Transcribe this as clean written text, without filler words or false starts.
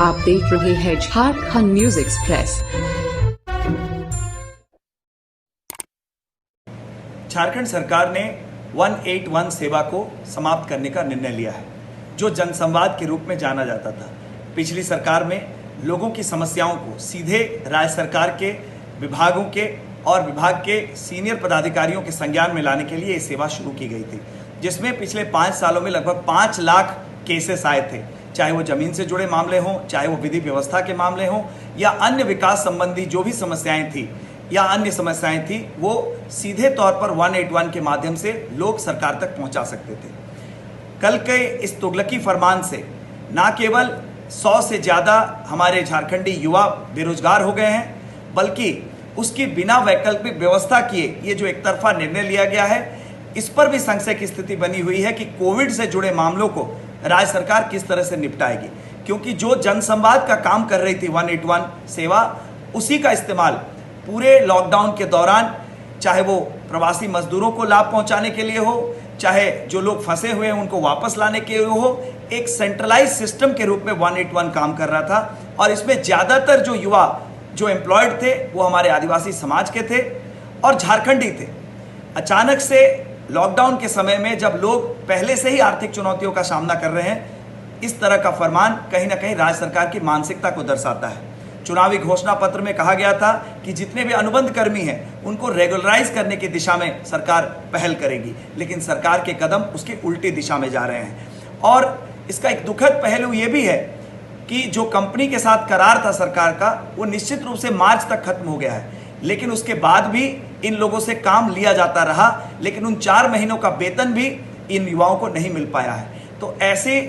आप देख रहे हैं झारखंड न्यूज एक्सप्रेस। झारखंड सरकार ने 181 सेवा को समाप्त करने का निर्णय लिया है, जो जनसंवाद के रूप में जाना जाता था। पिछली सरकार में लोगों की समस्याओं को सीधे राज्य सरकार के विभागों के और विभाग के सीनियर पदाधिकारियों के संज्ञान में लाने के लिए ये सेवा शुरू की गई थी, जिसमें पिछले 5 सालों में लगभग 5 लाख केसेस आए थे। चाहे वो जमीन से जुड़े मामले हों, चाहे वो विधि व्यवस्था के मामले हों, या अन्य विकास संबंधी जो भी समस्याएं थी या अन्य समस्याएं थी, वो सीधे तौर पर 181 के माध्यम से लोग सरकार तक पहुंचा सकते थे। कल के इस तुगलकी फरमान से ना केवल 100 से ज़्यादा हमारे झारखंडी युवा बेरोजगार हो गए हैं, बल्कि उसकी बिना वैकल्पिक व्यवस्था किए ये जो एक तरफा निर्णय लिया गया है, इस पर भी संशय की स्थिति बनी हुई है कि कोविड से जुड़े मामलों को राज्य सरकार किस तरह से निपटाएगी। क्योंकि जो जनसंवाद का काम कर रही थी 181 सेवा, उसी का इस्तेमाल पूरे लॉकडाउन के दौरान, चाहे वो प्रवासी मजदूरों को लाभ पहुंचाने के लिए हो, चाहे जो लोग फंसे हुए हैं उनको वापस लाने के लिए हो, एक सेंट्रलाइज सिस्टम के रूप में 181 काम कर रहा था। और इसमें ज़्यादातर जो युवा जो एम्प्लॉयड थे वो हमारे आदिवासी समाज के थे और झारखंडी थे। अचानक से लॉकडाउन के समय में जब लोग पहले से ही आर्थिक चुनौतियों का सामना कर रहे हैं, इस तरह का फरमान कहीं ना कहीं राज्य सरकार की मानसिकता को दर्शाता है। चुनावी घोषणा पत्र में कहा गया था कि जितने भी अनुबंध कर्मी हैं उनको रेगुलराइज करने की दिशा में सरकार पहल करेगी, लेकिन सरकार के कदम उसकी उल्टी दिशा में जा रहे हैं। और इसका एक दुखद पहलू ये भी है कि जो कंपनी के साथ करार था सरकार का, वो निश्चित रूप से मार्च तक खत्म हो गया है, लेकिन उसके बाद भी इन लोगों से काम लिया जाता रहा, लेकिन उन 4 महीनों का वेतन भी इन युवाओं को नहीं मिल पाया है। तो ऐसे